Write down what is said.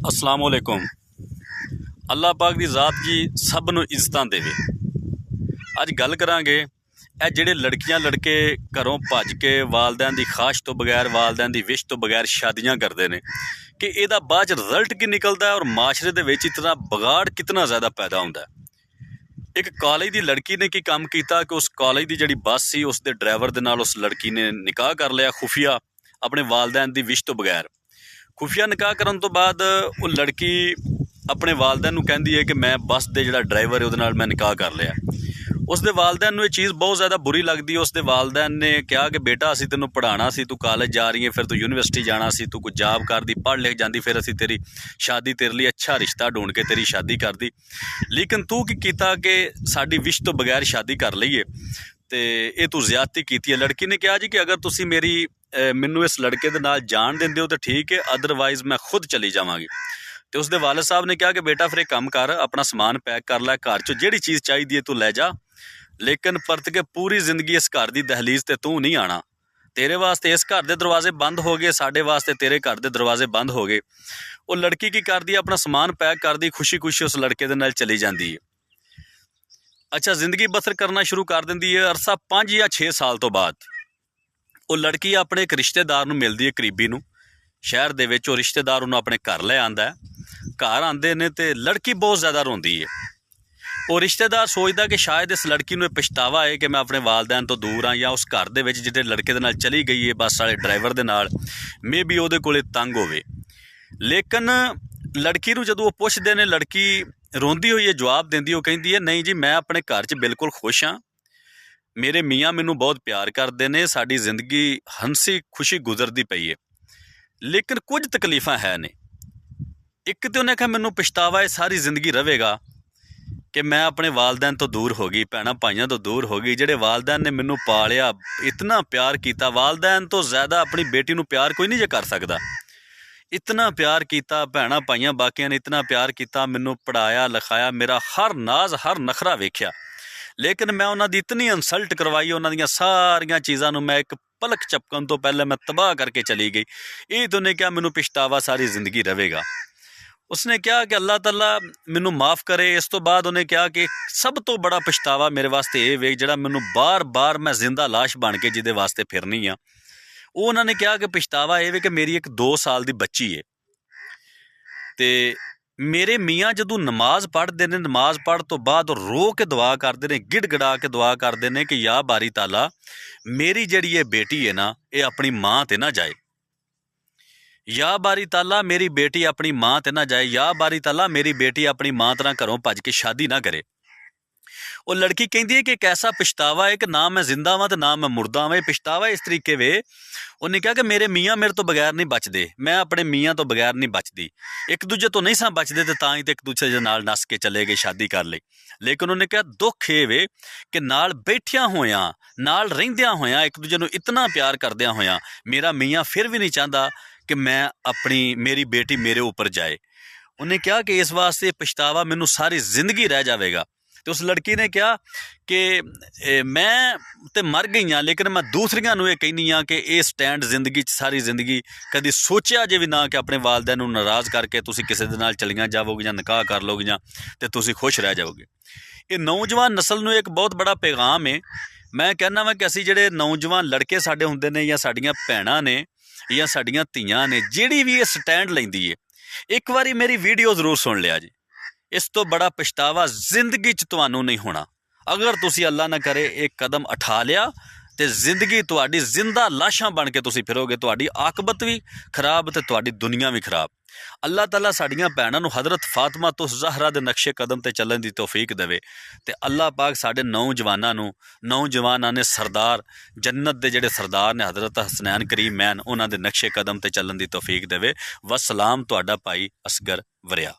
अस्सलाम वालेकुम। अल्लाह पाक दी ज़ात जी सब नूं इज़्ज़तां देवे। अज गल करांगे ਇਹ ਜਿਹੜੇ लड़कियां लड़के घरों भज के वालदैन की खाश तो बगैर वालदैन की विश तो बगैर शादियां करते हैं कि ਇਹਦਾ ਬਾਅਦ ਚ रिजल्ट की निकलता है और माशरे ਦੇ ਵਿੱਚ इतना बगाड़ कितना ज़्यादा पैदा होता है। एक कॉलेज की लड़की ने की काम किया कि उस कॉलेज की जी बस सी उसके ड्राइवर के नाल उस लड़की ने निकाह कर लिया खुफिया अपने वालदैन की विश तो बगैर। खुफिया निकाह करन तो बाद वो लड़की अपने वालदैन नूं कहंदी है कि मैं बस के जिहड़ा ड्राइवर है उहदे नाल मैं निकाह कर लिया। उसके वालदैन नूं ये चीज़ बहुत ज़्यादा बुरी लगती है। उसके वालदैन ने कहा कि बेटा असीं तैनूं पढ़ाना सी, तू कॉलेज जा रही है, फिर तू यूनीवर्सिटी जाना सी, तू कोई जॉब करदी पढ़ लिख जाती, फिर असीं तेरी शादी तेरे लिए अच्छा रिश्ता ढूंढ के तेरी शादी करदी। लेकिन तू की कीता कि साडी विश तो बगैर शादी कर लईए ते ये तू ज़्यादती कीती है। लड़की ने कहा जी कि अगर तुसीं मेरी मैनू इस लड़के दे नाल जान दिंदे हो तो ठीक है, अदरवाइज़ मैं खुद चली जावांगी। तो उसके वालिद साहब ने कहा कि बेटा फिर एक काम कर, अपना समान पैक कर लै, घर चो जिहड़ी चीज़ चाहिए तू लै जा, लेकिन परत के पूरी जिंदगी इस घर की दहलीज ते तू नहीं आना। तेरे वास्ते इस घर के दरवाजे बंद हो गए, साडे वास्ते तेरे घर के दरवाजे बंद हो गए। वो लड़की की करती है, अपना समान पैक करती, खुशी खुशी उस लड़के दे नाल चली जाती है। अच्छा, जिंदगी बसर करना शुरू कर देंदी है। अरसा 5 या 6 साल तो बाद वो लड़की अपने एक रिश्तेदार नूं मिलदी है, करीबी नूं शहर दे विच। वो रिश्तेदार उन्होंने अपने घर लै आंदा है। घर आंदे ने ते लड़की बहुत ज़्यादा रोंदी है। वो रिश्तेदार सोचता कि शायद इस लड़की नूं पछतावा है कि मैं अपने वालदैन तो दूर हाँ, या उस घर दे विच जिहड़े लड़के दे नाल चली गई है बस वाले ड्राइवर दे नाल, मे बी उहदे कोले तंग होवे। लेकिन लड़की नूं जदों वो पुछदे ने, लड़की रोंदी हुई है जवाब देंदी, वो कहिंदी है नहीं जी मैं अपने घर च बिल्कुल खुश हाँ, मेरे मियाँ मैनू बहुत प्यार करते हैं, साडी जिंदगी हंसी खुशी गुजरती पई है, लेकिन कुछ तकलीफां है ने। एक तो उन्हें कहा मैनू पछतावा है सारी जिंदगी रहेगा कि मैं अपने वालदैन तो दूर हो गई, भैणां भाइयों तो दूर हो गई, जिहड़े वालदैन ने मैनू पालिया, इतना प्यार किया। वालदैन तो ज़्यादा अपनी बेटी नूं प्यार कोई नहीं जे कर सकदा। इतना प्यार किया, भैणां भाइयों बाकियां ने इतना प्यार किया, मैनू पढ़ाया लिखाया, मेरा हर नाज हर नखरा वेख्या, लेकिन मैं उन्हां दी इतनी इंसल्ट करवाई, उन्हां दियां सारियां चीज़ां नूं मैं एक पलक झपकन तो पहले मैं तबाह करके चली गई। ये तो उन्हें क्या मैनू पछतावा सारी जिंदगी रहेगा। उसने कहा कि अल्लाह ताला मैनू माफ़ करे। इस तो बाद उन्हें कहा कि सब तो बड़ा पछतावा मेरे वास्ते ये वे जिहड़ा मैनू बार बार मैं जिंदा लाश बन के जिहदे वास्ते फिरनी हाँ। वो उन्होंने कहा कि पछतावा ये वे कि मेरी एक 2 साल की बच्ची है, तो मेरे मियाँ जदों नमाज पढ़ते हैं, नमाज पढ़ तो बाद रो के दुआ करते हैं, गिड़गिड़ा के दुआ करते हैं कि या बारी ताला मेरी जिहड़ी ये बेटी है ना, ये अपनी माँ ते ना जाए, या बारी ताला मेरी बेटी अपनी माँ ते ना जाए, या बारी ताला मेरी बेटी अपनी माँ तरह घरों भज के शादी ना करे। वो लड़की कहती है कि एक ऐसा पछतावा है कि ना मैं जिंदा वा तो ना मैं मुर्दा वा। पछतावा इस तरीके वे, उन्हें कहा कि मेरे मियाँ मेरे तो बगैर नहीं बचते, मैं अपने मियाँ तो बगैर नहीं बचती, एक दूजे तो नहीं सा बचते, तो तां ही तो एक दूसरे के नाल नस के चले गए, शादी कर ली। लेकिन उन्हें कहा दुख ये वे कि नाल बैठिया होया, नाल रहिंदिया होया, एक दूजे नूं इतना प्यार करदिया होया, मेरा मियाँ फिर भी नहीं चाहता कि मैं अपनी मेरी बेटी मेरे ऊपर जाए। उन्हें कहा कि इस वास्ते पछतावा मैनू सारी जिंदगी रह जाएगा। तो उस लड़की ने कहा कि मैं तो मर गई हाँ, लेकिन मैं दूसरियां नूं ये कहनी हाँ कि ये स्टैंड जिंदगी सारी जिंदगी कभी सोचा जे भी ना कि अपने वालदैन नूं नाराज़ करके तुसीं किसी दे नाल चलियां जाओगे या निकाह कर लोगे या तो तुसीं खुश रह जाओगे। ये नौजवान नस्ल नूं एक बहुत बड़ा पैगाम है। मैं कहना वा कि असीं जिहड़े नौजवान लड़के साडे हुंदे ने या साडीआं भैणां ने या साडीआं धीआं ने, जिहड़ी भी ये स्टैंड लैंदी है, एक बारी मेरी वीडियो जरूर सुन लिया जी। इस तो बड़ा पछतावा जिंदगी च तुहानू नहीं होना। अगर तुसी अल्लाह ना करे एक कदम उठा लिया तो जिंदगी तुहाडी जिंदा लाशां बन के तुसी फिरोगे, तुहाडी आकबत भी खराब तो तुहाडी दुनिया भी खराब। अल्लाह ताला साड़ियां भैणां नूं हज़रत फातिमा तो ज़हरा दे नक्शे कदम ते चलण दी तौफीक देवे, ते अल्लाह पाक साडे नौजवानां नूं, नौजवानां ने सरदार जन्नत दे जिहड़े सरदार ने हज़रत हसनैन करीम मैन, उन्हां दे नक्शे कदम ते चलण दी तौफीक देवे। वसलाम, तुहाडा भाई असगर वरिया।